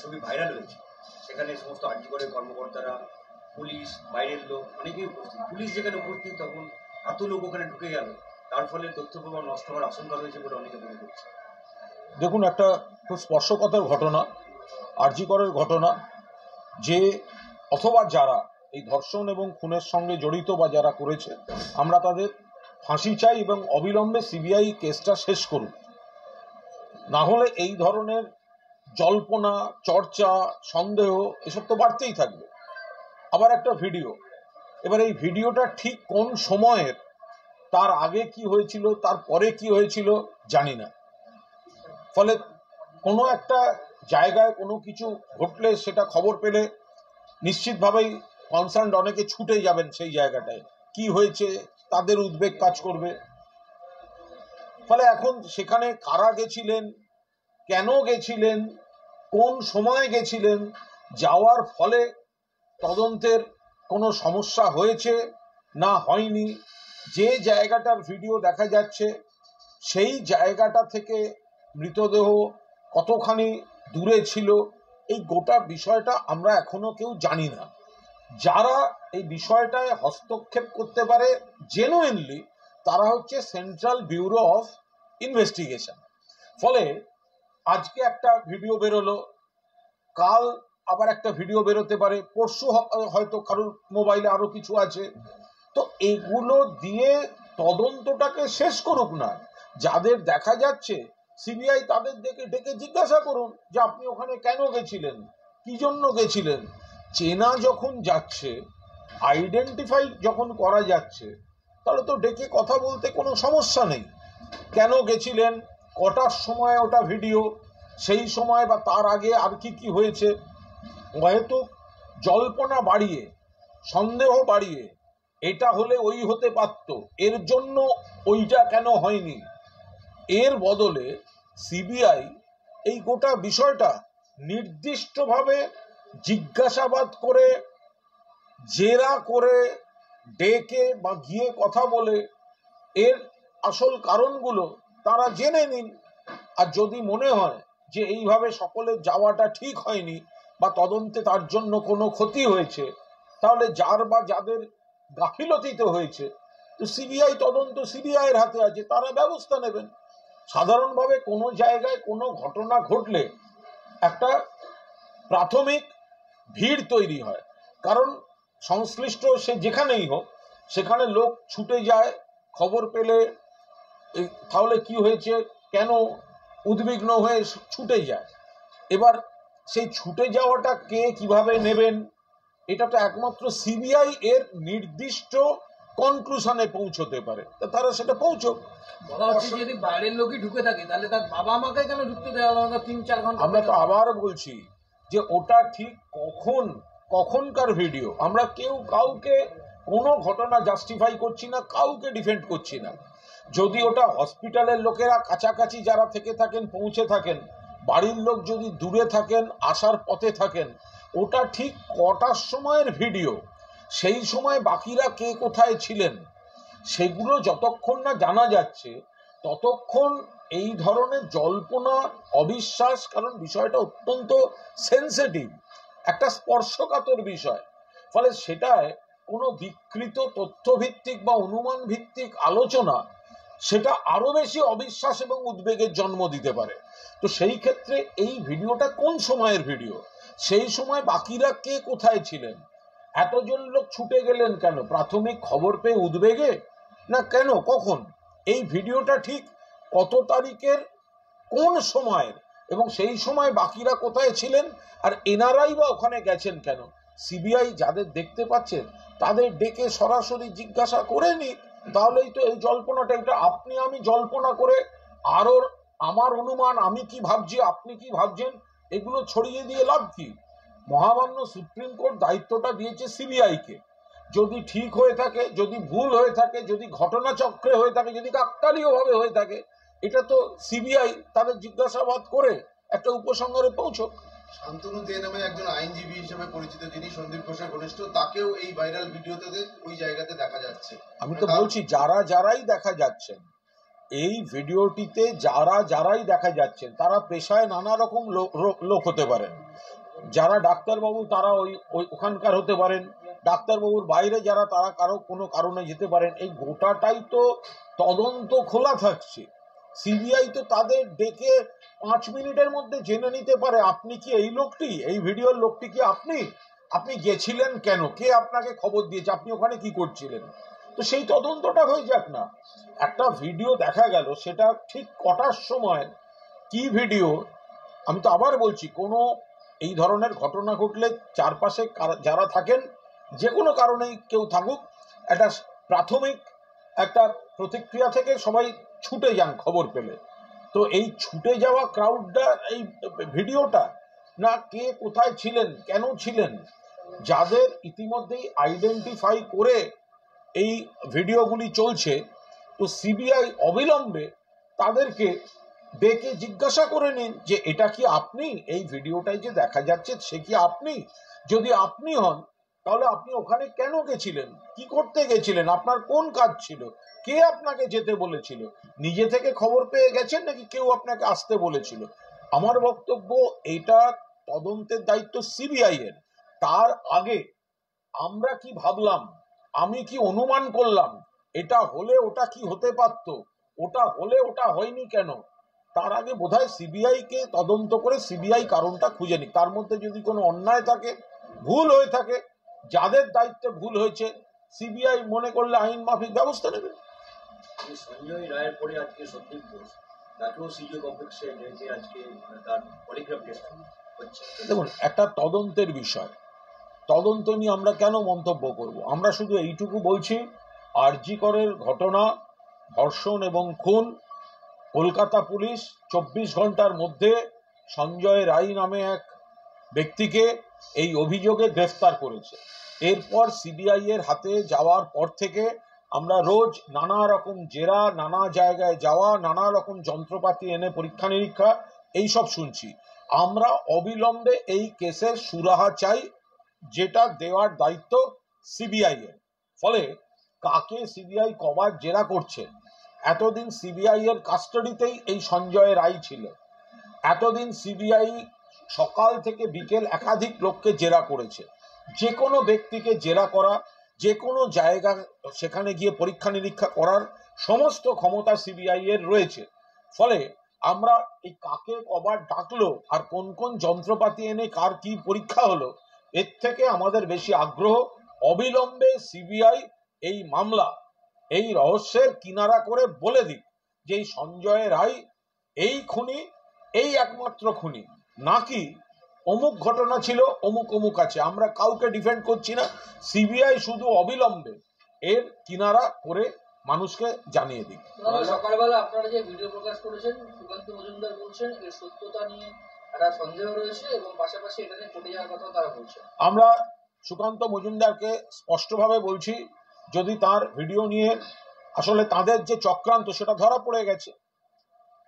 ছবি ভাইরাল হয়েছে, সেখানে সমস্ত আরজিকরের কর্মকর্তারা, পুলিশ, বাইরের লোক অনেকেই উপস্থিত। পুলিশ যেখানে উপস্থিত তখন এত লোক ওখানে ঢুকে গেল, তার ফলে তথ্য প্রমাণ নষ্ট হওয়ার আশঙ্কা রয়েছে বলে অনেকে মনে করছে। দেখুন, একটা খুব স্পর্শকাতর ঘটনা, আরজিকরের ঘটনা, যে অথবা যারা এই ধর্ষণ এবং খুনের সঙ্গে জড়িত বা যারা করেছে, আমরা তাদের ফাঁসি চাই এবং অবিলম্বে সিবিআই কেসটা শেষ করুক। না হলে এই ধরনের জল্পনা, চর্চা, সন্দেহ এসব তো বাড়তেই থাকবে। আবার একটা ভিডিও, এবার এই ভিডিওটা ঠিক কোন সময়ের, তার আগে কি হয়েছিল, তার পরে কি হয়েছিল জানি না। ফলে কোনো একটা জায়গায় কোনো কিছু ঘটলে সেটা খবর পেলে নিশ্চিতভাবেই কনসার্ন অনেকে ছুটে যাবেন সেই জায়গাটায়, কি হয়েছে তাদের উদ্বেগ কাজ করবে। ফলে এখন সেখানে কারা গেছিলেন, কেন গেছিলেন, কোন সময় গেছিলেন, যাওয়ার ফলে তদন্তের কোনো সমস্যা হয়েছে না হয়নি, যে জায়গাটার ভিডিও দেখা যাচ্ছে সেই জায়গাটা থেকে মৃতদেহ কতখানি দূরে ছিল, এই গোটা বিষয়টা আমরা এখনো কেউ জানি না। যারা এই বিষয়টায় হস্তক্ষেপ করতে পারে জেনুইনলি, তারা হচ্ছে সেন্ট্রাল ব্যুরো অফ ইনভেস্টিগেশন। ফলে আজকে একটা ভিডিও বেরোলো, কাল আবার একটা ভিডিও বেরোতে পারে, পরশু হয়তো কারোর মোবাইলে আরো কিছু আছে। তো এগুলো দিয়ে তদন্তটাকে শেষ করুক না। যাদের দেখা যাচ্ছে সিবিআই তাদের ডেকে জিজ্ঞাসা করুন যে আপনি ওখানে কেন গেছিলেন, কি জন্য গেছিলেন। চেনা যখন যাচ্ছে, আইডেন্টিফাই যখন করা যাচ্ছে, তাহলে তো ডেকে কথা বলতে কোনো সমস্যা নেই। কেন গেছিলেন, কটার সময় ওটা ভিডিও, সেই সময় বা তার আগে আর কি কি হয়েছে। হয়তো জল্পনা বাড়িয়ে, সন্দেহ বাড়িয়ে, এটা হলে ওই হতে পারত, এর জন্য ওইটা কেন হয়নি, এর বদলে সিবিআই এই গোটা বিষয়টা নির্দিষ্টভাবে জিজ্ঞাসাবাদ করে, জেরা করে, ডেকে বা গিয়ে কথা বলে এর আসল কারণগুলো তারা জেনে নিন। আর যদি মনে হয় যে এইভাবে সকলের যাওয়াটা ঠিক হয়নি বা তদন্তে তার জন্য কোনো ক্ষতি হয়েছে, তাহলে যার বা যাদের গাফিলতিতে হয়েছে, তো সিবিআই তদন্ত সিবিআই এর হাতে আছে, তারা ব্যবস্থা নেবেন। সাধারণভাবে কোনো জায়গায় কোনো ঘটনা ঘটলে একটা প্রাথমিক ভিড় তৈরি হয়, কারণ সংশ্লিষ্ট সে যেখানেই হোক সেখানে লোক ছুটে যায় খবর পেলে, তাহলে কি হয়েছে, কেন, উদ্বিগ্ন হয়ে ছুটে যায়। এবার সেই ছুটে যাওয়াটা কে কিভাবে নেবেন, এটা তো একমাত্র সিবিআই এর নির্দিষ্ট কনক্লুশনে পৌঁছতে পারে, তারা সেটা পৌঁছক। বলা হচ্ছে যদি বাইরের লোকই ঢুকে থাকে তাহলে তার বাবা মাকে কেন ঢুকতে দেওয়া হলো 3-4 ঘন্টা? আমরা তো আবার বলছি যে ওটা ঠিক কখনকার ভিডিও। আমরা কেউ কাউকে কোনো ঘটনা জাস্টিফাই করছি না, কাউকে ডিফেন্ড করছি না। যদি ওটা হসপিটালের লোকেরা কাছাকাছি যারা থেকে থাকেন, পৌঁছে থাকেন, বাড়ির লোক যদি দূরে থাকেন, আসার পথে থাকেন, ওটা ঠিক কটার সময়ের ভিডিও, সেই সময় বাকিরা কে কোথায় ছিলেন, সেগুলো যতক্ষণ না জানা যাচ্ছে ততক্ষণ এই ধরনের জল্পনা, অবিশ্বাস, কারণ বিষয়টা অত্যন্ত সেন্সিটিভ, একটা স্পর্শকাতর বিষয়। ফলে সেটায় কোনো বিকৃত তথ্যভিত্তিক বা অনুমান ভিত্তিক আলোচনা সেটা আরো বেশি অবিশ্বাস এবং উদ্বেগের জন্ম দিতে পারে। তো সেই ক্ষেত্রে এই ভিডিওটা কোন সময়ের ভিডিও, সেই সময় বাকিরা কে কোথায় ছিলেন, এতজন লোক ছুটে গেলেন কেন, প্রাথমিক খবর পেয়ে উদ্বেগে, না কেন, কখন, এই ভিডিওটা ঠিক কত তারিখের, কোন সময়ের, এবং সেই সময় বাকিরা কোথায় ছিলেন, আর এনারাই বা ওখানে গেছেন কেন। সিবিআই যাদের দেখতে পাচ্ছেন তাদের ডেকে সরাসরি জিজ্ঞাসা করে নি, তাহলেই তো এই জল্পনাটা, এটা আপনি আমি জল্পনা করে আরো আমার অনুমান, আমি কি ভাবছি আপনি কি ভাবছেন, এগুলো ছড়িয়ে দিয়ে লাভ কি। মহামান্য সুপ্রিম কোর্ট দায়িত্বটা দিয়েছে সিবিআই কে। যদি ঠিক হয়ে থাকে, যদি ভুল হয়ে থাকে, যদি ঘটনাচক্রে হয়ে থাকে, যদি কাকতালীয় ভাবে হয়ে থাকে, এটা তো সিবিআই তাদের জিজ্ঞাসাবাদ করে একটা উপসংহারে পৌঁছক। শান্তনু দে নামে একজন আইনজীবী হিসেবে পরিচিত, যিনি সন্দীপ ঘোষের ঘনিষ্ঠ, তাকেও এই ভাইরাল ভিডিওতে ওই জায়গাতে দেখা যাচ্ছে। আমি তো বলছি যারাই দেখা যাচ্ছেন, এই ভিডিওটিতে যারাই দেখা যাচ্ছেন তারা পেশায় নানা রকম লোক হতে পারেন। যারা ডাক্তারবাবু তারা ওখানকার হতে পারেন, ডাক্তারবাবুর বাইরে যারা তারা কোনো কারণে যেতে পারেন। এই গোটাটাই তো তদন্ত খোলা থাকছে। সিবিআই তো তাদের ডেকে 5 মিনিটের মধ্যে জেনে নিতে পারে আপনি কি এই লোকটি, এই ভিডিওর লোকটি কি আপনি গেছিলেন কেন, কে আপনাকে খবর দিয়েছে, আপনি ওখানে কি করছিলেন। তো সেই তদন্তটা হয়ে যাক না। একটা ভিডিও দেখা গেল, সেটা ঠিক কটার সময় কি ভিডিও, আমি তো আবার বলছি, কোনো এই ধরনের ঘটনা ঘটলে চারপাশে যারা থাকেন, যে কোনো কারণেই কেউ থাকুক, একটা প্রাথমিক একটা প্রতিক্রিয়া থেকে সবাই ছুটে যান খবর পেলে। তো এই ছুটে যাওয়া ক্রাউডটা, এই ভিডিওটা, না কে কোথায় ছিলেন, কেন ছিলেন, যাদের ইতিমধ্যেই আইডেন্টিফাই করে এই ভিডিওগুলি চলছে, তো সিবিআই অবিলম্বে তাদেরকে ডেকে জিজ্ঞাসা করে নিন যে এটা কি আপনি, এই ভিডিওটাই যে দেখা যাচ্ছে সে কি আপনি। যদি আপনি হন তাহলে আপনি ওখানে কেন গেছিলেন, কি করতে গেছিলেন, আপনার কোন কাজ ছিল, কে আপনাকে যেতে বলেছিল, নিজে থেকে খবর পেয়ে গেছেন নাকি কেউ আপনাকে আসতে বলেছিল। আমার বক্তব্য, এটা তদন্তের দায়িত্ব সিবিআই এর। তার আগে আমরা কি ভাবলাম, আমি কি অনুমান করলাম, এটা হলে ওটা কি হতে পারত, ওটা হলে ওটা হয়নি কেন, তার আগে বোধহয় সিবিআই কে তদন্ত করে সিবিআই কারণটা খুঁজে নিক। তার মধ্যে যদি কোনো অন্যায় থাকে, ভুল হয়ে থাকে, যাদের দায়িত্বে ভুল হয়েছে, সিবিআই মনে করলে আইন মাফিক ব্যবস্থা নেবে। সঞ্জয় রায়ের পরে আজকে সন্দীপ ঘোষ, তাকেও সিজিও কমপ্লেক্সে ডেকে আজকে তার পলিগ্রাফ টেস্ট হচ্ছে। দেখুন, একটা তদন্তের বিষয়, তদন্ত নিয়ে আমরা কেন মন্তব্য করব। আমরা শুধু এইটুকু বলছি, আরজি করের ঘটনা, ধর্ষণ এবং খুন, কলকাতা পুলিশ 24 ঘন্টার মধ্যে সঞ্জয় রায় নামে এক ব্যক্তিকে এই অভিযোগে গ্রেফতার করেছে। এরপর সিবিআই এর হাতে যাওয়ার পর থেকে আমরা রোজ নানা রকম জেরা, নানা জায়গায় যাওয়া, নানা রকম যন্ত্রপাতি এনে পরীক্ষা নিরীক্ষা, এইসব শুনছি। আমরা অবিলম্বে এই কেসের সুরাহা চাই, যেটা দেওয়ার দায়িত্ব সিবিআই এর। ফলে কাকে সিবিআই কবার জেরা করছে, এতদিন সিবিআই এর কাস্টাডিতেই এই সঞ্জয় রায় ছিল, এতদিন সিবিআই সকাল থেকে বিকেল একাধিক লোককে জেরা করেছে। যে কোনো ব্যক্তিকে জেরা করা, যে কোনো জায়গা সেখানে গিয়ে পরীক্ষা নিরীক্ষা করার সমস্ত ক্ষমতা সিবিআই এর রয়েছে। ফলে আমরা এই কাকে কবার ডাকলো আর কোন কোন যন্ত্রপাতি এনে কার কি পরীক্ষা হলো, এর থেকে আমাদের বেশি আগ্রহ অবিলম্বে সিবিআই এই মামলা, এই রহস্যের কিনারা করে বলে দিক যে এই সঞ্জয় রায় এই খুনি, এই একমাত্র খুনি, নাকি অমুক ঘটনা ছিল, অমুক অমুক আছে। আমরা কাউকে ডিফেন্ড করছি না, সিবিআই শুধু অবিলম্বে এর কিনারা করে মানুষকে জানিয়ে দিক। সকালবেলা আপনারা যে ভিডিও প্রকাশ করেছেন, সুকান্ত মজুমদার বলছেন এর সত্যতা নিয়ে একটা সন্দেহ রয়েছে এবং পাশাপাশি এটা নিয়ে কোর্টে যাওয়ার কথা তারা বলছে। আমরা সুকান্ত মজুমদারকে স্পষ্টভাবে বলছি, যদি তার ভিডিও নিয়ে আসলে তাদের যে চক্রান্ত সেটা ধরা পড়ে গেছে।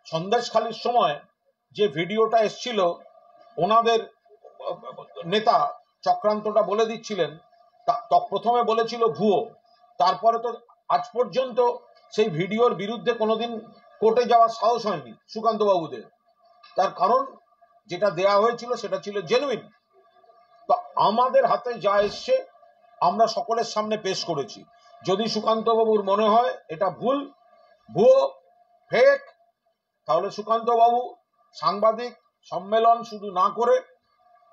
সন্দেশখালির সময় যে ভিডিওটা এসছিল, ওনাদের নেতা চক্রান্তটা বলে দিচ্ছিলেন, প্রথমে বলেছিল ভুয়ো, তারপরে তো আজ পর্যন্ত সেই ভিডিওর বিরুদ্ধে কোনোদিন কোর্টে যাওয়ার সাহস হয়নি সুকান্ত বাবুদের। তার কারণ যেটা দেয়া হয়েছিল সেটা ছিল জেনুইন। তো আমাদের হাতে যা এসছে আমরা সকলের সামনে পেশ করেছি। যদি সুকান্ত বাবুর মনে হয় এটা ভুল, ভুয়ো, ফেক, তাহলে সুকান্ত বাবু সাংবাদিক সম্মেলন শুধু না করে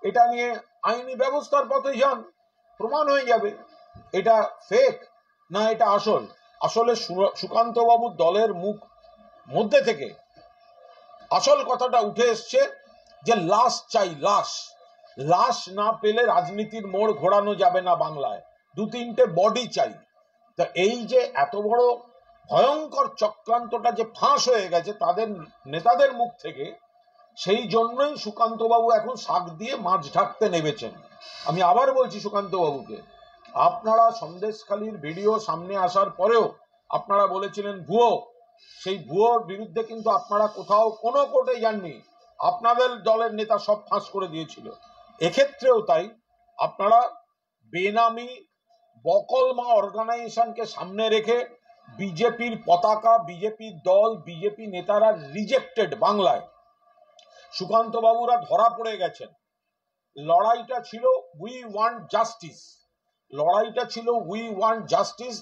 এটা নিয়ে আইনি ব্যবস্থার পথে যান, প্রমাণ হয়ে যাবে এটা ফেক না এটা আসল। আসলে সুকান্ত বাবুর দলের মুখ মধ্যে থেকে আসল কথাটা উঠে এসছে যে লাশ চাই, লাশ, লাশ না পেলে রাজনীতির মোড় ঘোরানো যাবে না বাংলায়, 2-3টে বডি চাই। তা এই যে এত বড় ভয়ঙ্কর চক্রান্তটা যে ফাঁস হয়ে গেছে তাদের নেতাদের মুখ থেকে, সেই জন্যই সুকান্ত বাবু এখন শাক দিয়ে মাছ ঢাকতে নেমেছেন। আমি আবার বলছি সুকান্ত বাবুকে, আপনারা সন্দেশখালির ভিডিও সামনে আসার পরেও আপনারা বলেছিলেন ভুয়ো, সেই ভুয়োর বিরুদ্ধে কিন্তু আপনারা কোথাও কোনো কোর্টে যাননি, আপনাদের দলের নেতা সব ফাঁস করে দিয়েছিল। এক্ষেত্রেও তাই, আপনারা বেনামি বকলমা অর্গানাইজেশনকে সামনে রেখে বিজেপির পতাকা, বিজেপির দল, বিজেপি নেতারা রিজেক্টেড বাংলায়। সুকান্ত বাবুরা ধরা পড়ে গেছেন। লড়াইটা ছিল উই ওয়ান্ট জাস্টিস, লড়াইটা ছিল উই ওয়ান্ট জাস্টিস।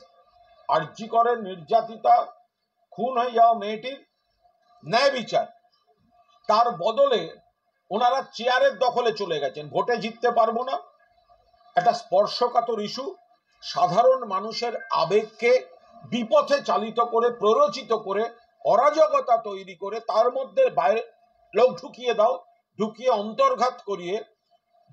আরজি করেন নির্যাতিতা খুন হয়ে যাওয়া মেয়েটির ন্যায় বিচার। তার বদলে ওনারা চেয়ারের দখলে চলে গেছেন। ভোটে জিততে পারবো না, একটা স্পর্শকাতর ইস্যু, সাধারণ মানুষের আবেগকে বিপথে চালিত করে, প্ররোচিত করে, অরাজকতা তৈরি করে, তার মধ্যে বাইরে লোক ঢুকিয়ে দাও, ঢুকিয়ে অন্তর্ঘাত করিয়ে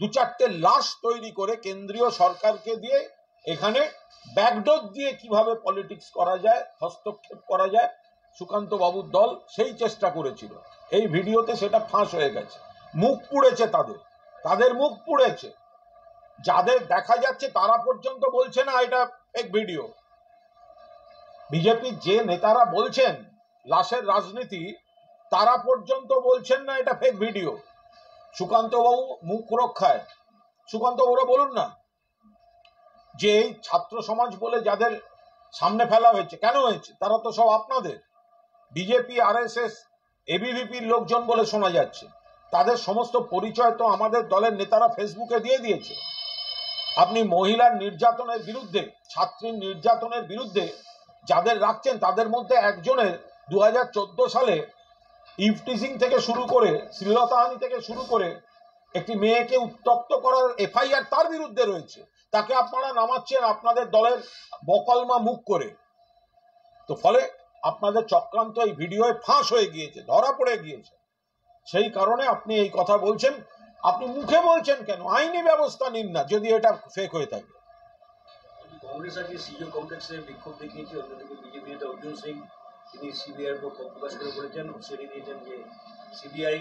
দু চারটে লাশ তৈরি করে কেন্দ্রীয় সরকারকে দিয়ে এখানে ব্যাকডোর দিয়ে কিভাবে পলিটিক্স করা যায়, হস্তক্ষেপ করা যায়, সুকান্ত বাবুর দল সেই চেষ্টা করেছিল। এই ভিডিওতে সেটা ফাঁস হয়ে গেছে। মুখ পুড়েছে তাদের মুখ পুড়েছে। যাদের দেখা যাচ্ছে তারা পর্যন্ত বলছে না এটা এক ভিডিও। বিজেপির যে নেতারা বলছেন লাশের রাজনীতি, তারা পর্যন্ত বলছেন না এটা ফেক ভিডিও। সুকান্ত বাবু মুখ রক্ষায় সুকান্ত বাবুরা বলুন না যে এই ছাত্র সমাজ বলে যাদের সামনে ফেলা হয়েছে, কেন হয়েছে? তারা তো সব আপনাদের বিজেপি, আরএসএস, এবিভিপির লোকজন বলে শোনা যাচ্ছে। তাদের সমস্ত পরিচয় তো আমাদের দলের নেতারা ফেসবুকে দিয়ে দিয়েছে। আপনি মহিলার নির্যাতনের বিরুদ্ধে, ছাত্রীর নির্যাতনের বিরুদ্ধে যাদের রাখছেন, তাদের মধ্যে একজনের 2014 সালে ইভটিজিং থেকে শুরু করে, শ্লীলতাহানি থেকে শুরু করে একটি মেয়েকে উত্ত্যক্ত করার এফআইআর তার বিরুদ্ধে রয়েছে। তাকে আপনারা নামাচ্ছেন আপনাদের দলের বকলমা মুখ করে। তো ফলে আপনাদের চক্রান্ত এই ভিডিওয় ফাঁস হয়ে গিয়েছে, ধরা পড়ে গিয়েছে। সেই কারণে আপনি এই কথা বলছেন। আপনি মুখে বলছেন কেন? আইনি ব্যবস্থা নিন না যদি এটা ফেক হয়ে থাকে। কংগ্রেস আজকে সিজিও কমপ্লেক্সে বিক্ষোভ দেখিয়েছে। অন্যদিকে বিজেপি নেতা অর্জুন সিং তিনি সিবিআইয়ের উপর ক্ষোভ প্রকাশ করে বলেছেন, হুঁশিয়ারি দিয়েছেন যে সিবিআই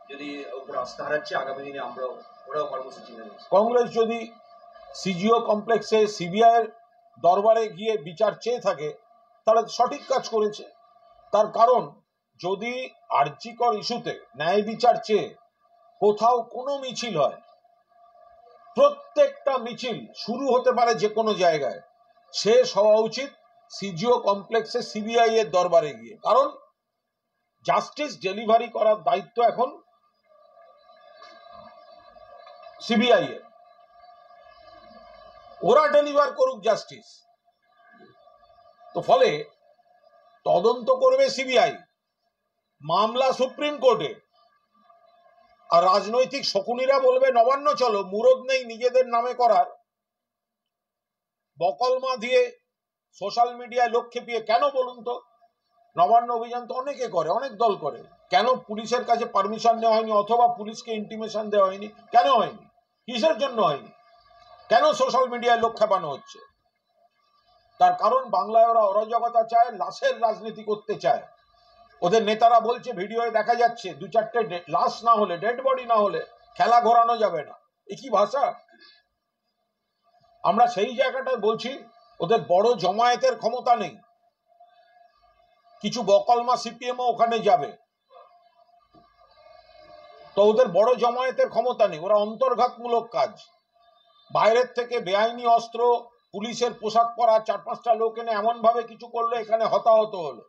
যদি ওপর আস্থা হারাচ্ছে আগামী দিনে ওরাও কর্মসূচি নেবে। কংগ্রেস যদি সিজিও কমপ্লেক্সে সিবিআইয়ের দরবারে গিয়ে বিচার চেয়ে থাকে তাহলে সঠিক কাজ করেছে। তার কারণ যদি আরজিকর ইস্যুতে ন্যায় বিচার চেয়ে কোথাও কোনো মিছিল হয়, প্রত্যেকটা মিছিল শুরু হতে পারে যে কোনো জায়গায়, শেষ হওয়া উচিত সিজিও কমপ্লেক্সে সিবিআই এর দরবারে গিয়ে। কারণ জাস্টিস ডেলিভারি করার দায়িত্ব এখন সিবিআই এর। ওরা ডেলিভার করুক জাস্টিস। তো ফলে তদন্ত করবে সিবিআই, মামলা সুপ্রিম কোর্টে, আর রাজনৈতিক শকুনিরা বলবে নবান্ন চলো, মুরদ নেই নিজেদের নামে করার, বকলমা দিয়ে সোশ্যাল মিডিয়ায় লোক খেপিয়ে। কেন বলুন তো? নবান্ন অভিযান তো অনেকে করে, অনেক দল করে। কেন পুলিশের কাছে পারমিশন নেওয়া হয়নি, অথবা পুলিশকে ইন্টিমেশন দেওয়া হয়নি? কেন হয়নি? কিসের জন্য হয়নি? কেন সোশ্যাল মিডিয়ায় লোক খেপানো হচ্ছে? তার কারণ বাংলায় ওরা অরাজকতা চায়, লাশের রাজনীতি করতে চায়। ওদের নেতারা বলছে, ভিডিওয় দেখা যাচ্ছে, দু চারটে লাশ না হলে, ডেড বডি না হলে খেলা ঘোরানো যাবে না। এ কি ভাষা? আমরা সেই জায়গাটায় বলছি ওদের বড় জমায়েতের ক্ষমতা নেই। কিছু বকলমা সিপিএমও ওখানে যাবে, তো ওদের বড় জমায়েতের ক্ষমতা নেই। ওরা অন্তর্ঘাতমূলক কাজ, বাইরের থেকে বেআইনি অস্ত্র, পুলিশের পোশাক পরা 4-5টা লোক এনে এমন ভাবে কিছু করলো এখানে হতাহত হলো,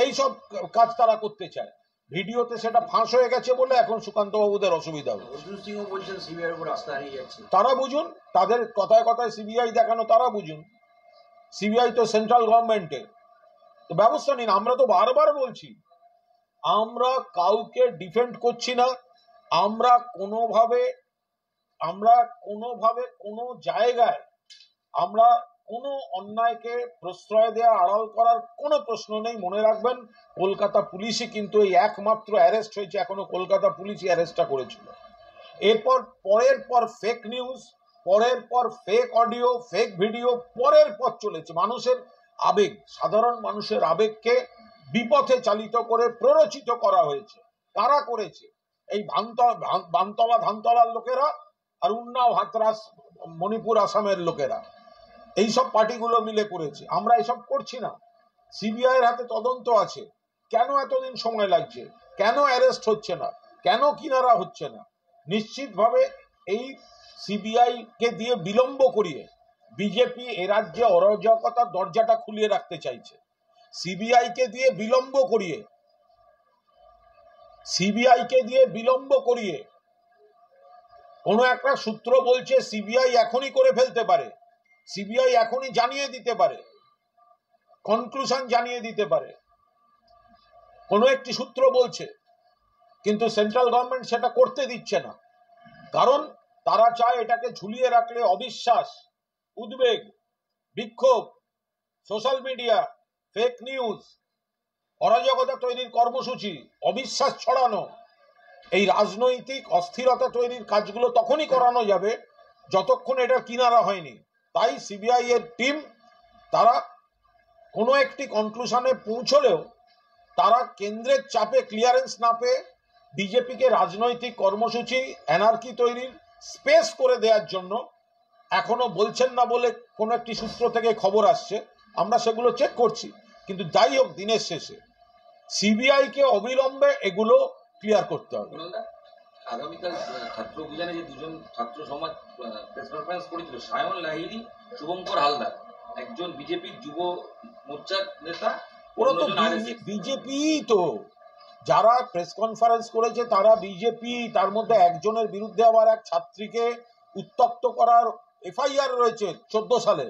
এইসব কাজ তারা করতে চায়। ভিডিওতে সেটা ফাঁস হয়ে গেছে বলে এখন সুকান্ত বাবুদের অসুবিধা হচ্ছে। অর্জুন সিংও বলছেন সিবিআইয়ের উপর আস্থা হারিয়ে যাচ্ছে। তারা বুঝুন, তাদের কথায় কথায় সিবিআই দেখানো তারা বুঝুন। সিবিআই তো সেন্ট্রাল গভর্নমেন্টের, তো ব্যবস্থা নিন। আমরা তো বারবার বলছি, আমরা কাউকে ডিফেন্ড করছি না। আমরা কোনোভাবে কোনো জায়গায় আমরা কোনো অন্যায়কে প্রশ্রয় দেওয়া, আড়াল করার কোনো প্রশ্ন নেই। মনে রাখবেন, কলকাতা পুলিশই কিন্তু এই একমাত্র অ্যারেস্ট হয়েছে, এখনো কলকাতা পুলিশই অ্যারেস্টটা করেছিল। এরপর পরের পর ফেক নিউজ, পরের পর ফেক অডিও, ফেক ভিডিও পরের পর চলেছে। মানুষের আবেগ, সাধারণ মানুষের আবেগকে বিপথে চালিত করে প্ররোচিত করা হয়েছে। কারা করেছে? এই বানতলা ধানতলার লোকেরা আর উন্নাও হাতরাস মণিপুর আসামের লোকেরা, এইসব পার্টিগুলো মিলে করেছে। আমরা এসব করছি না। সিবিআই এর হাতে তদন্ত আছে। কেন এতদিন সময় লাগছে? কেন অ্যারেস্ট হচ্ছে না? কেন কিনারা হচ্ছে না? নিশ্চিতভাবে এই সিবিআই কে দিয়ে বিলম্ব করিয়ে বিজেপি এ রাজ্যে অরাজকতার দরজাটা খুলিয়ে রাখতে চাইছে। সিবিআইকে দিয়ে বিলম্ব করিয়ে কোনো একটা সূত্র বলছে সিবিআই এখনই করে ফেলতে পারে, সিবিআই এখনই জানিয়ে দিতে পারে, কনক্লুশন জানিয়ে দিতে পারে, কোনো একটি সূত্র বলছে। কিন্তু সেন্ট্রাল গভর্নমেন্ট সেটা করতে দিচ্ছে না, কারণ তারা চায় এটাকে ঝুলিয়ে রাখলে অবিশ্বাস, উদ্বেগ, বিক্ষোভ, সোশ্যাল মিডিয়া, ফেক নিউজ, অরাজকতা তৈরির কর্মসূচি, অবিশ্বাস ছড়ানো, এই রাজনৈতিক অস্থিরতা তৈরির কাজগুলো তখনই করানো যাবে যতক্ষণ এটা কিনারা হয়নি। তাই সিবিআই এর টিম তারা কোনো একটি কনক্লুশনে পৌঁছলেও তারা কেন্দ্রের চাপে ক্লিয়ারেন্স না পেয়ে বিজেপিকে রাজনৈতিক কর্মসূচি অ্যানার্কি তৈরির স্পেস করে দেওয়ার জন্য এখনো বলছেন না বলে কোনো একটি সূত্র থেকে খবর আসছে, আমরা সেগুলো চেক করছি। কিন্তু যাই হোক, দিনের শেষে সিবিআইকে অবিলম্বে এগুলো ক্লিয়ার করতে হবে। আগামীকাল ছাত্র অভিযানে যে দুজন ছাত্র সমাজ প্রেস কনফারেন্স করেছিল, সায়ন লাহিড়ী, শুভঙ্কর হালদার, একজন বিজেপির যুব মোর্চার নেতা, ওরা তো বিজেপি, তো যারা প্রেস কনফারেন্স করেছে তারা বিজেপি। তার মধ্যে একজনের বিরুদ্ধে আবার এক ছাত্রীকে উত্তপ্ত করার এফআইআর রয়েছে 14 সালে।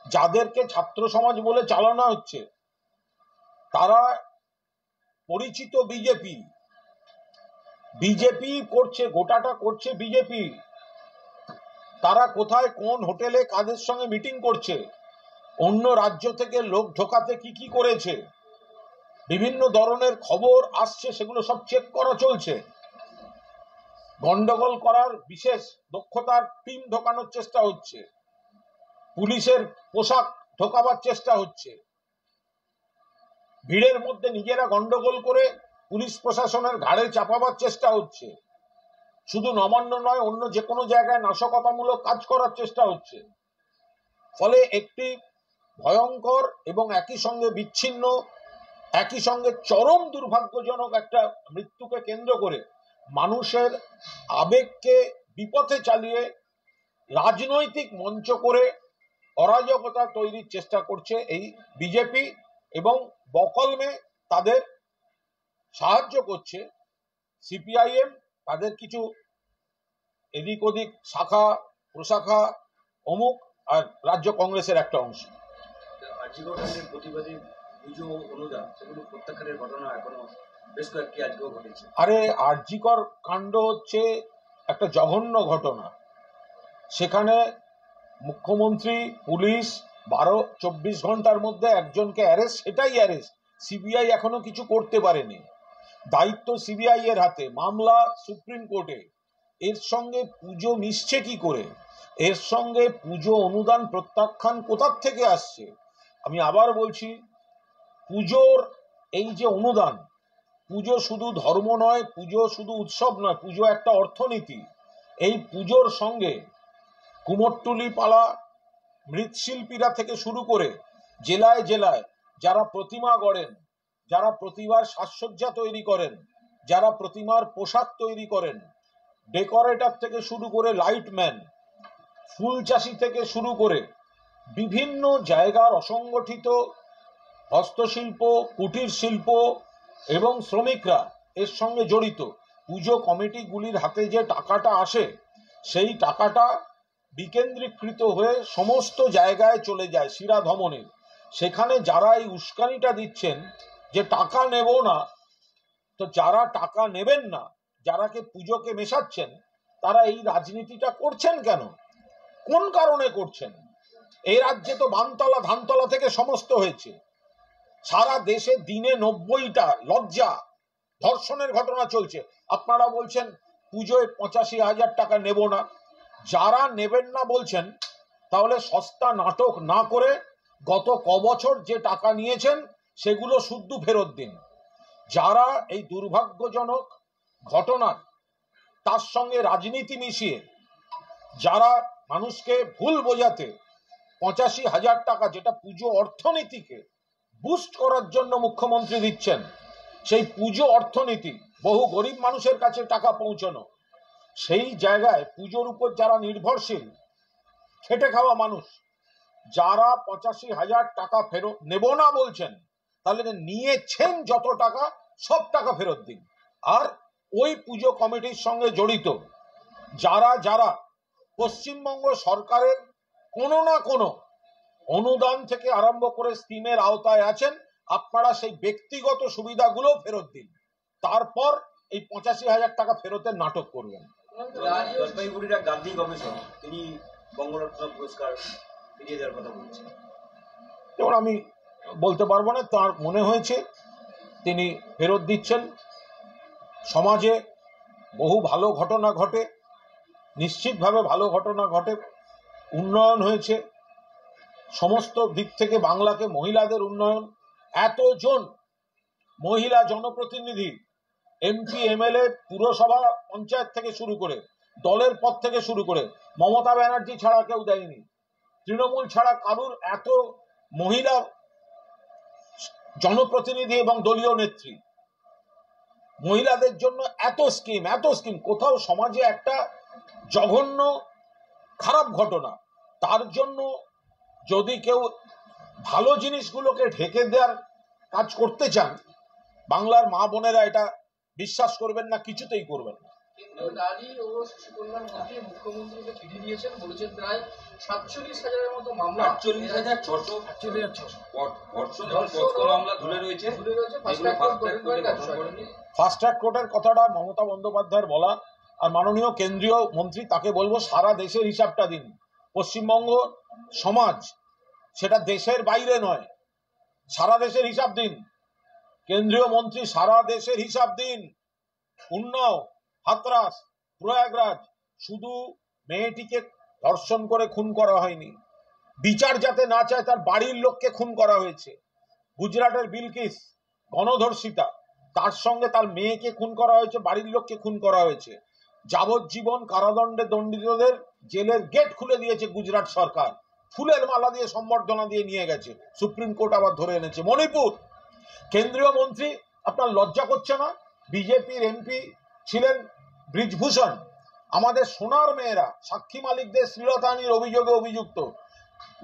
যাদেরকে ছাত্র সমাজ বলে চালানো হচ্ছে তারা পরিচিত বিজেপি করছে, গোটাটা করছে বিজেপি। তারা কোথায় কোন হোটেলে কাদের সঙ্গে মিটিং করছে, অন্য রাজ্য থেকে লোক ঢোকাতে কি কি করেছে, বিভিন্ন ধরনের খবর আসছে, সেগুলো সব চেক করা চলছে। গন্ডগোল করার বিশেষ দক্ষতার টিম ঢোকানোর চেষ্টা হচ্ছে, পুলিশের পোশাক ঢোকাবার চেষ্টা হচ্ছে, ভিড়ের মধ্যে নিজেরা গন্ডগোল করে পুলিশ প্রশাসনের ঘাড়ে চাপাবার চেষ্টা হচ্ছে। শুধু নবান্ন নয়, অন্য যে কোনো জায়গায় নাশকতামূলক কাজ করার চেষ্টা হচ্ছে। ফলে একটি ভয়ঙ্কর এবং একই সঙ্গে বিচ্ছিন্ন, একই সঙ্গে চরম দুর্ভাগ্যজনক একটা মৃত্যুকে কেন্দ্র করে মানুষের আবেগকে বিপথে চালিয়ে রাজনৈতিক মঞ্চ করে অরাজকতা তৈরির চেষ্টা করছে এই বিজেপি, এবং বকলমে তাদের সাহায্য করছে সিপিআইএম, তাদের কিছু এদিক ওদিক শাখা প্রশাখা অমুক, আর রাজ্য কংগ্রেসের একটা অংশ। আর্যিকরের প্রতিবাদী পুজো অনুদান সেগুলো প্রত্যাখ্যানের ঘটনা এখনো বেশ কয়েকটি আজকেও ঘটেছে। আরে আরজিকর কাণ্ড হচ্ছে একটা জঘন্য ঘটনা। সেখানে মুখ্যমন্ত্রী, পুলিশ 12-24 ঘন্টার মধ্যে একজনকে অ্যারেস্ট, সেটাই অ্যারেস্ট। সিবিআই এখনো কিছু করতে পারেনি, দায়িত্ব সিবিআই এর হাতে, মামলা সুপ্রিম কোর্টে। এর সঙ্গে পুজো মিশছে কি করে? এর সঙ্গে পুজো অনুদান প্রত্যাখ্যান কোথার থেকে আসছে? আমি আবার বলছি, পুজোর এই যে অনুদান, পুজো শুধু ধর্ম নয়, পুজো শুধু উৎসব নয়, পুজো একটা অর্থনীতি। এই পুজোর সঙ্গে কুমোরটুলি পালা মৃৎশিল্পীরা থেকে শুরু করে জেলায় জেলায় যারা প্রতিমা গড়েন, যারা প্রতিমার সাজসজ্জা তৈরি করেন, যারা প্রতিমার পোশাক তৈরি করেন, ডেকোরেটর থেকে শুরু করে লাইটম্যান, ফুল চাষি থেকে শুরু করে বিভিন্ন জায়গার অসংগঠিত হস্তশিল্প, কুটির শিল্প এবং শ্রমিকরা এর সঙ্গে জড়িত। পুজো কমিটিগুলির হাতে যে টাকাটা আসে, সেই টাকাটা বিকেন্দ্রীকৃত হয়ে সমস্ত জায়গায় চলে যায় শিরা ধমনে। সেখানে যারা এই উস্কানিটা দিচ্ছেন যে টাকা নেব না, তো যারা টাকা নেবেন না, যারাকে পুজোকে মেশাচ্ছেন, তারা এই রাজনীতিটা করছেন কেন? কোন কারণে করছেন? এই রাজ্যে তো বানতলা ধানতলা থেকে সমস্ত হয়েছে। সারা দেশে দিনে 90টা লজ্জা ধর্ষণের ঘটনা চলছে। আপনারা বলছেন পুজোয় 85,000 টাকা নেব না। যারা নেবেন না বলছেন, তাহলে সস্তা নাটক না করে গত কবছর যে টাকা নিয়েছেন সেগুলো শুদ্ধ ফেরত দিন। যারা এই দুর্ভাগ্যজনক ঘটনার তার সঙ্গে রাজনীতি মিশিয়ে যারা মানুষকে ভুল বোঝাতে 85,000 টাকা, যেটা পুজো অর্থনীতিকে বুস্ট করার জন্য মুখ্যমন্ত্রী দিচ্ছেন, সেই পুজো অর্থনীতি বহু গরিব মানুষের কাছে টাকা পৌঁছানো, সেই জায়গায় পুজোর উপর যারা নির্ভরশীল খেটে খাওয়া মানুষ, যারা 85,000 টাকা ফেরত নেব না বলছেন, তাহলে নিয়েছেন যত টাকা সব টাকা ফেরত দিন। আর ওই পুজো কমিটির সঙ্গে জড়িত যারা যারা পশ্চিমবঙ্গ সরকারের কোনো না কোনো অনুদান থেকে আরম্ভ করে স্কিমের আওতায় আছেন, আপনারা সেই ব্যক্তিগত সুবিধাগুলো ফেরত দিন, তারপর এই 85,000 টাকা ফেরতের নাটক করবেন। জলপাইগুড়ির এক গান্ধী গবেষক তিনি বঙ্গরত্ন পুরস্কার ফিরিয়ে দেওয়ার কথা বলছেন। যেমন আমি বলতে পারবো না, তার মনে হয়েছে তিনি ফেরত দিচ্ছেন। সমাজে বহু ভালো ঘটনা ঘটে, নিশ্চিতভাবে ভালো ঘটনা ঘটে, উন্নয়ন হয়েছে সমস্ত দিক থেকে, বাংলাকে মহিলাদের উন্নয়ন, এতজন মহিলা জনপ্রতিনিধি, এমপি, এমএলএ, পুরসভা, পঞ্চায়েত থেকে শুরু করে, দলের পদ থেকে শুরু করে, মমতা ব্যানার্জি ছাড়া কেউ দেয়নি, তৃণমূল ছাড়া কারুর এত মহিলা জনপ্রতিনিধি এবং দলীয় নেত্রী, মহিলাদের জন্য এত স্কিম, কোথাও সমাজে একটা জঘন্য খারাপ ঘটনা, তার জন্য যদি কেউ ভালো জিনিসগুলোকে ঢেকে দেওয়ার কাজ করতে চান, বাংলার মা বোনেরা এটা বিশ্বাস করবেন না, কিছুতেই করবেন না। কিন্তু নারী ও শিশু কল্যাণ মন্ত্রী মুখ্যমন্ত্রীকে চিঠি দিয়েছেন, বলেছেন প্রায় 47,000-এর মতো মামলা, 48,600 ধর্ষণ এবং পোক্সো মামলা ধরে রয়েছে। ফাস্ট ট্র্যাক কোর্টের কথাটা মমতা বন্দ্যোপাধ্যায়ের বলা, আর মাননীয় কেন্দ্রীয় মন্ত্রী তাকে বলবো সারা দেশের হিসাবটা দিন। পশ্চিমবঙ্গ সমাজ সেটা দেশের বাইরে নয়, সারা দেশের হিসাব দিন। কেন্দ্রীয় মন্ত্রী সারা দেশের হিসাব দিন। উন্নাও, হাতরাস, প্রয়াগরাজ, শুধু মেয়েটিকে ধর্ষণ করে খুন করা হয়নি, বিচার যাতে না চায় তার বাড়ির লোককে খুন করা হয়েছে। গুজরাটের বিলকিস গণধর্ষিতা, তার সঙ্গে তার মেয়েকে খুন করা হয়েছে, বাড়ির লোককে খুন করা হয়েছে। যাবজ্জীবন কারাদণ্ডে দণ্ডিতদের জেলের গেট খুলে দিয়েছে গুজরাট সরকার, ফুলের মালা দিয়ে সম্বর্ধনা দিয়ে নিয়ে গেছে, সুপ্রিম কোর্ট আবার ধরে এনেছে। মণিপুর, কেন্দ্রীয় মন্ত্রী আপনার লজ্জা করছে না? বিজেপির এমপি ছিলেন ব্রিজভূষণ, আমাদের সোনার মেয়েরা সাক্ষী মালিকদের শ্লীলতাহানির অভিযোগে অভিযুক্ত,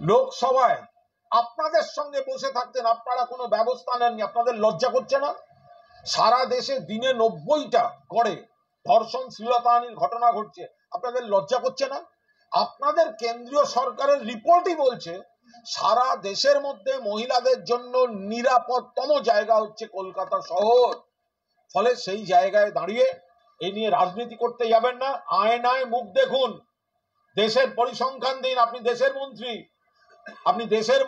লোকসভায় আপনাদের সঙ্গে বসে থাকতেন, আপনারা কোনো ব্যবস্থা নেননি, আপনাদের লজ্জা করছে না? সারা দেশে দিনে 90টা গড়ে ধর্ষণ শ্লীলতাহানির ঘটনা ঘটছে, আপনাদের লজ্জা করছে না? আপনাদের কেন্দ্রীয় সরকারের রিপোর্টই বলছে সারা দেশের মধ্যে মহিলাদের জন্য নিরাপদতম জায়গা হচ্ছে কলকাতা শহর। ফলে সেই জায়গায় দাঁড়িয়ে এই নিয়ে রাজনীতি করতে যাবেন না, আয়নায় মুখ দেখুন, দেশের পরিসংখ্যান দিন। আপনি দেশের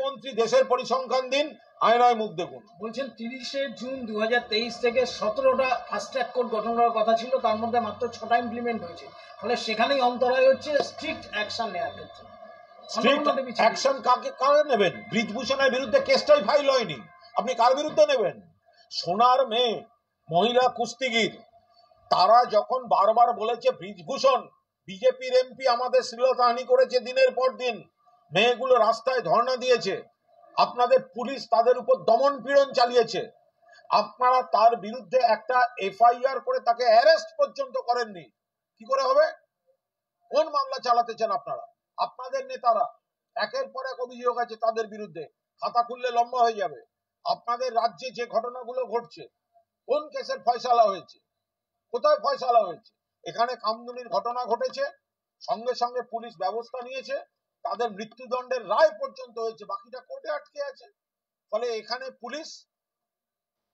মন্ত্রী, দেশের পরিসংখ্যান দিন, আয়নায় মুখ দেখুন। বলছেন 30শে জুন 2023 থেকে 17টা ফাস্ট ট্র্যাক কোর্ট গঠন করার কথা ছিল, তার মধ্যে মাত্র 6টা ইমপ্লিমেন্ট হয়েছে, ফলে সেখানেই অন্তরায় হচ্ছে স্ট্রিক্ট অ্যাকশন নেওয়ার ক্ষেত্রে। স্ট্রিক্ট অ্যাকশন কাকে নেবেন? ব্রিজভূষণের বিরুদ্ধে কেসটাই ফাইল হয়নি, আপনি কার বিরুদ্ধে নেবেন? সোনার মেয়ে মহিলা কুস্তিগির, তারা যখন বারবার বলেছে ব্রিজভূষণ বিজেপির এমপি আমাদের শ্লীলতাহানি করেছে, দিনের পর দিন মেয়েগুলো রাস্তায় ধর্ণা দিয়েছে, আপনাদের পুলিশ তাদের উপর দমন পীড়ন চালিয়েছে, আপনারা তার বিরুদ্ধে একটা এফআইআর করে তাকে অ্যারেস্ট পর্যন্ত করেননি। কি করে হবে? কোন মামলা চালাতে চান আপনারা? আপনাদের নেতারা একের পর এক অভিযোগ আছে তাদের বিরুদ্ধে, খাতা খুললে লম্বা হয়ে যাবে। আপনাদের রাজ্যে যে ঘটনাগুলো ঘটছে, কোন কেসের ফয়সালা হয়েছে, কোথায় ফয়সালা হয়েছে? এখানে কামদুনির ঘটনা ঘটেছে, সঙ্গে সঙ্গে পুলিশ ব্যবস্থা নিয়েছে, তাদের মৃত্যুদণ্ডের রায় পর্যন্ত হয়েছে, বাকিটা কোর্টে আটকে আছে। ফলে এখানে পুলিশ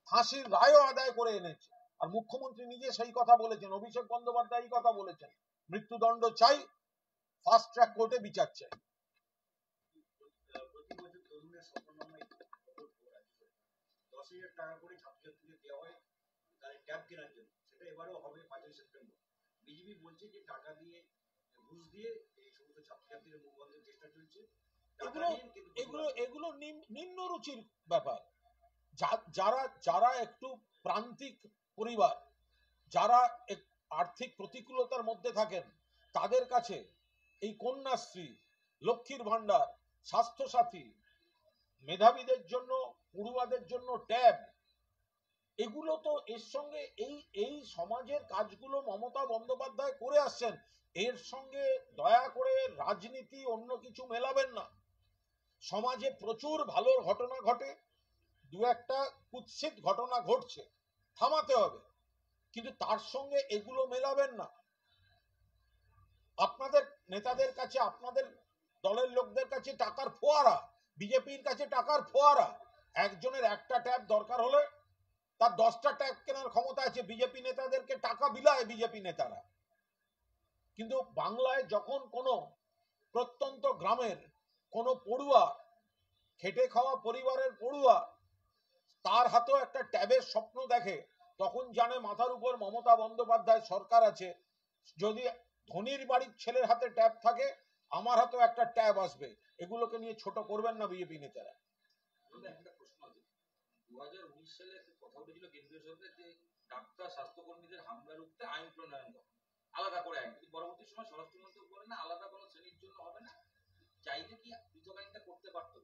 ফাঁসির রায়ও আদায় করে এনেছে। আর মুখ্যমন্ত্রী নিজে সেই কথা বলেছেন, অভিষেক বন্দ্যোপাধ্যায় এই কথা বলেছেন, মৃত্যুদণ্ড চাই, ফাস্ট ট্র্যাক কোর্টে বিচার চাই। প্রতি বছর তরুণের স্বপ্ননামায় 10,000 টাকা করে ছাত্রছাত্রীদের দেওয়া হয় তাদের ট্যাব কেনার জন্য, সেটা এবারেও হবে 5ই সেপ্টেম্বর। বিজেপি বলছে যে টাকা দিয়ে, ঘুষ দিয়ে এই সমস্ত ছাত্রছাত্রীদের মুখ বন্ধের চেষ্টা চলছে। এগুলো নিম্ন রুচির ব্যাপার। যারা একটু প্রান্তিক পরিবার, যারা আর্থিক প্রতিকূলতার মধ্যে থাকেন, তাদের কাছে এই কন্যাশ্রী, লক্ষ্মীর ভান্ডার, স্বাস্থ্যসাথী, মেধাবীদের জন্য, পড়ুয়াদের জন্য ট্যাব, এগুলো তো এর সঙ্গে এই সমাজের কাজগুলো মমতা বন্দ্যোপাধ্যায় করে আসছেন। এর সঙ্গে দয়া করে রাজনীতি অন্য কিছু মেলাবেন না। সমাজে প্রচুর ভালো ঘটনা ঘটে, দু একটা কুৎসিত ঘটনা ঘটছে, থামাতে হবে, কিন্তু তার সঙ্গে এগুলো মেলাবেন না। আপনাদের নেতাদের কাছে, আপনাদের দলের লোকদের কাছে টাকার ফোয়ারা, বিজেপির কাছে টাকার ফোয়ারা। একজনের একটা ট্যাব দরকার হলে তার 10টা ট্যাব কেনার ক্ষমতা আছে। বিজেপি নেতাদেরকে টাকা বিলায় বিজেপি নেতারা। কিন্তু বাংলায় যখন কোনো প্রত্যন্ত গ্রামের কোনো পড়ুয়া, খেটে খাওয়া পরিবারের পড়ুয়া, তার হাতেও একটা ট্যাবের স্বপ্ন দেখে, তখন জানে মাথার উপর মমতা বন্দ্যোপাধ্যায় সরকার আছে। যদি ধনীর বাড়ির ছেলের হাতে ট্যাব থাকে, আমার হাতেও একটা ট্যাব আসবে। এগুলোকে নিয়ে ছোট করবেন না বিজেপি নেতারা। একটা প্রশ্ন আছে, 2019 সালে একটা কথা উঠেছিল কেন্দ্রীয় সরকার যে ডাক্তার স্বাস্থ্যকর্মীদের হামলা রুখতে আইন প্রণয়ন করে, আলাদা করে আইন, কিন্তু পরবর্তী সময় স্বরাষ্ট্রমন্ত্রী বলেন না আলাদা কোনো শ্রেণীর জন্য হবে না। চাইলে কি পৃথক আইনটা করতে পারতো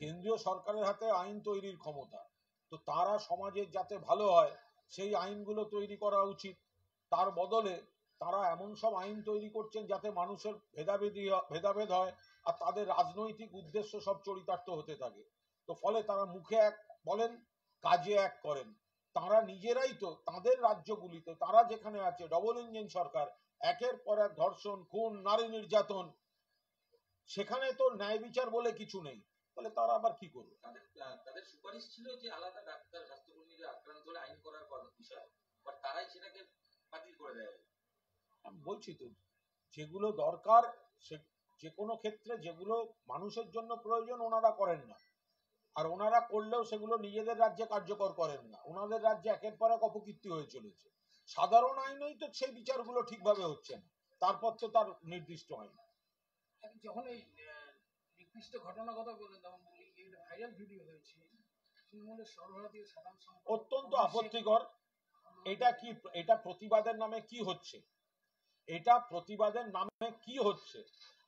কেন্দ্রীয় সরকারের হাতে আইন তৈরির ক্ষমতা, তো তারা সমাজের যাতে ভালো হয় সেই আইনগুলো তৈরি করা উচিত। তার বদলে তারা এমন সব আইন তৈরি করছেন যাতে মানুষের ভেদাভেদ হয় আর তাদের রাজনৈতিক উদ্দেশ্য সব চরিতার্থ হতে থাকে। তো ফলে তারা মুখে এক বলেন, কাজে এক করেন। তারা নিজেরাই তো তাদের রাজ্যগুলিতে, তারা যেখানে আছে ডবল ইঞ্জিন সরকার, একের পর এক ধর্ষণ, খুন, নারী নির্যাতন, সেখানে তো ন্যায় বিচার বলে কিছু নেই। তাহলে তারা আবার কি করবে? তাদের সুপারিশ ছিল যে আলাদা ডাক্তার স্বাস্থ্যকর্মীদের আক্রান্ত হলে আইন করার বিষয়, বাট তারাই সেটাকে বাতিল করে দেয়। আমি বলছি তো, যেগুলো দরকার, যে কোনো ক্ষেত্রে যেগুলো মানুষের জন্য প্রয়োজন ওনারা করেন না, আর ওনারা করলেও সেগুলো নিজেদের রাজ্যে কার্যকর করেন না। ওনাদের রাজ্যে একের পর এক অপকীর্তি হয়ে চলেছে। সাধারণ আইনেই তো সেই বিচারগুলো ঠিকভাবে হচ্ছে না, তারপর তো তার নির্দিষ্ট আইন। যখন এই নির্দিষ্ট ঘটনার কথা বললেন তখন এই ভাইরাল ভিডিও হয়েছে তৃণমূলের সর্বভারতীয় সাধারণ সম্পাদক, অত্যন্ত আপত্তিকর। এটা কি, এটা প্রতিবাদের নামে কি হচ্ছে? এটা প্রতিবাদের নামে কি হচ্ছে?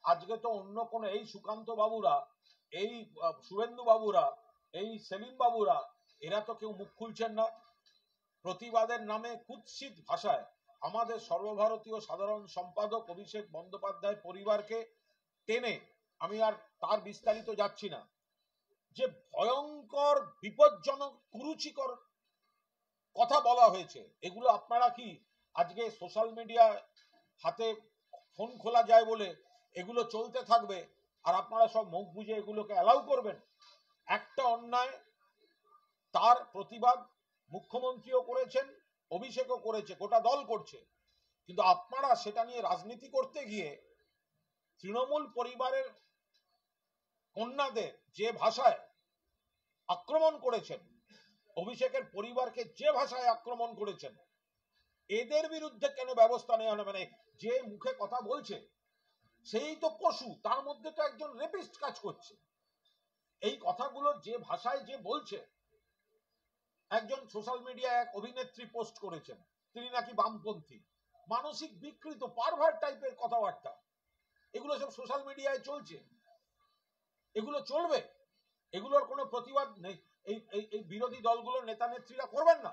আজকে তো অন্য কোন, এই সুকান্ত বাবুরা, এই শুভেন্দু বাবুরা, এই সেলিম বাবুরা, এরা তো কেউ মুখ খুলছেন না। প্রতিবাদের নামে কুৎসিত ভাষায় আমাদের সর্বভারতীয় সাধারণ সম্পাদক অভিষেক বন্দ্যোপাধ্যায় পরিবারকে টেনে, আমি আর তার বিস্তারিত যাচ্ছি না, যে ভয়ঙ্কর, বিপজ্জনক, কুরুচিকর কথা বলা হয়েছে। এগুলো আপনারা কি আজকে সোশ্যাল মিডিয়া হাতে ফোন খোলা যায় বলে এগুলো চলতে থাকবে আর আপনারা সব মুখ বুঝে এগুলোকে অ্যালাউ করবেন? একটা অন্যায়, তার প্রতিবাদ মুখ্যমন্ত্রীও করেছেন, অভিষেকও করেছে, গোটা দল করছে, কিন্তু আপনারা সেটা নিয়ে রাজনীতি করতে গিয়ে তৃণমূল পরিবারের কন্যাদের যে ভাষায় আক্রমণ করেছেন, অভিষেকের পরিবারকে যে ভাষায় আক্রমণ করেছেন, এদের বিরুদ্ধে কেন ব্যবস্থা নেওয়া হবে? মানে যে মুখে কথা বলছে সেই তো পশু, তার মধ্যে তো একজন রেপিস্ট কাজ করছে। এই কথাগুলো যে ভাষায় যে বলছে, একজন সোশ্যাল মিডিয়ায় এক অভিনেত্রী পোস্ট করেছেন, তিনি নাকি বামপন্থী, মানসিক বিকৃত, পারভার্ট টাইপের কথাবার্তা। এগুলো সব সোশ্যাল মিডিয়ায় চলছে, এগুলো চলবে, এগুলোর কোনো প্রতিবাদ নেই। এই বিরোধী দলগুলোর নেতা নেত্রীরা করবেন না।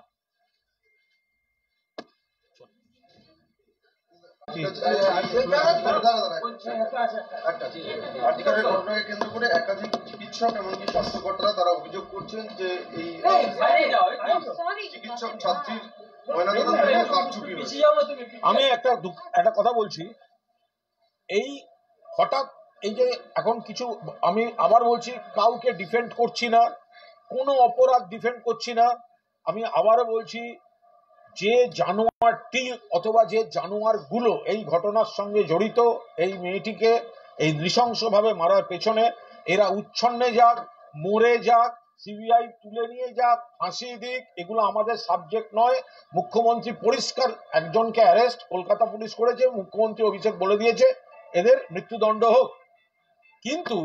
ঘটনাকে কেন্দ্র করে একাধিক চিকিৎসক এমনকি স্বাস্থ্যকর্তারা তারা অভিযোগ করছেন যে এই চিকিৎসক ছাত্রীর ময়নাতদন্তে কারচুপি হয়েছে। আমি একটা কথা বলছি, এই হঠাৎ এই যে এখন কিছু, আমি আবার বলছি, কাউকে ডিফেন্ড করছি না, কোনো অপরাধ ডিফেন্ড করছি না। আমি আবারও বলছি, যে জানোয়ারটি অথবা যে জানোয়ারগুলো এই ঘটনার সঙ্গে জড়িত, এই মেয়েটিকে এই নৃশংসভাবে মারার পেছনে, এরা উচ্ছন্নে যাক, মরে যাক, সিবিআই তুলে নিয়ে যাক, ফাঁসি দিক, এগুলো আমাদের সাবজেক্ট নয়। মুখ্যমন্ত্রী পরিষ্কার একজনকে অ্যারেস্ট কলকাতা পুলিশ করেছে, মুখ্যমন্ত্রী অভিষেক বলে দিয়েছে এদের মৃত্যুদণ্ড হোক। কিন্তু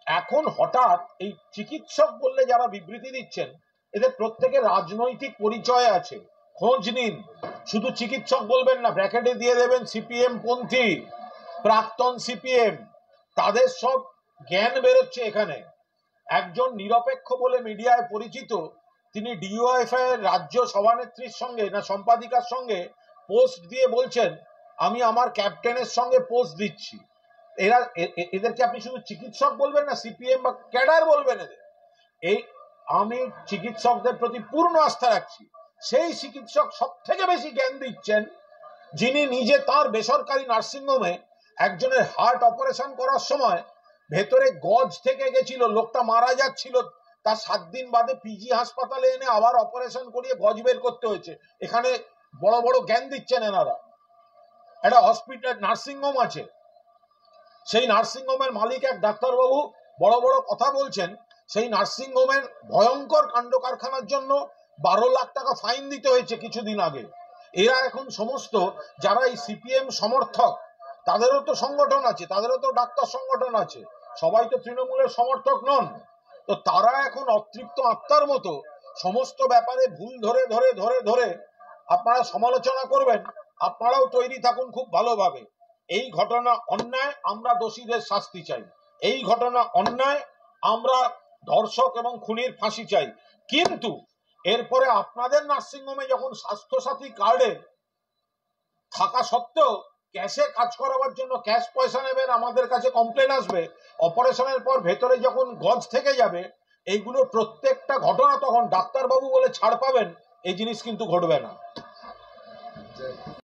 এখন হঠাৎ এই চিকিৎসক বললে যারা বিবৃতি দিচ্ছেন, এদের প্রত্যেকের রাজনৈতিক পরিচয় আছে, খোঁজ নিন। শুধু চিকিৎসক বলবেন না, ব্র্যাকেটে দিয়ে দেবেন সিপিএম পন্থী, প্রাক্তন সিপিএম, তাদের সব জ্ঞান বেরোচ্ছে এখানে। একজন নিরপেক্ষ বলে মিডিয়ায় পরিচিত, তিনি ডিওএফআই এর রাজ্য সভানেত্রীর সঙ্গে না সম্পাদিকার সঙ্গে পোস্ট দিয়ে বলছেন, আমি আমার ক্যাপ্টেনের সঙ্গে পোস্ট দিচ্ছি। এদেরকে আপনি শুধু চিকিৎসক বলবেন না, সিপিএম বা ক্যাডার বলবেন এদের? আমি চিকিৎসকদের প্রতি পূর্ণ আস্থা রাখছি। সেই চিকিৎসক সব থেকে বেশি জ্ঞান দিচ্ছেন যিনি নিজে তার বেসরকারি নার্সিংহোমে একজনের হার্ট অপারেশন করার সময় ভেতরে গজ থেকে গেছিল, লোকটা মারা যাচ্ছিল, তার 7 দিন বাদে পিজি হাসপাতালে এনে আবার অপারেশন করিয়ে গজ বের করতে হয়েছে। এখানে বড় বড় জ্ঞান দিচ্ছেন এনারা। একটা হসপিটাল নার্সিংহোম আছে, সেই নার্সিংহোমের মালিক এক ডাক্তারবাবু বড় বড় কথা বলছেন, সেই নার্সিংহোমের ভয়ঙ্কর কাণ্ড কারখানার জন্য 12 লাখ টাকা ফাইন দিতে হয়েছে কিছুদিন আগে। এরা এখন সমস্ত যারা এই সিপিএম সমর্থক, তাদেরও তো সংগঠন আছে, তাদেরও তো ডাক্তার সংগঠন আছে, সবাই তো তৃণমূলের সমর্থক নন। তো তারা এখন অতৃপ্ত আত্মার মতো সমস্ত ব্যাপারে ভুল ধরে ধরে ধরে ধরে আপনারা সমালোচনা করবেন। আপনারাও তৈরি থাকুন খুব ভালোভাবে। এই ঘটনা অন্যায়, আমরা দোষীদের শাস্তি চাই। এই ঘটনা অন্যায়, আমরা ধর্ষক এবং খুনির ফাঁসি চাই। কিন্তু এরপরে আপনাদের নার্সিংহোমে যখন স্বাস্থ্যসাথী কার্ডে থাকা সত্ত্বেও ক্যাশে কাজ করাবার জন্য ক্যাশ পয়সা নেবেন, আমাদের কাছে কমপ্লেন আসবে, অপারেশনের পর ভেতরে যখন গজ থেকে যাবে, এইগুলো প্রত্যেকটা ঘটনা তখন ডাক্তারবাবু বলে ছাড় পাবেন, এই জিনিস কিন্তু ঘটবে না।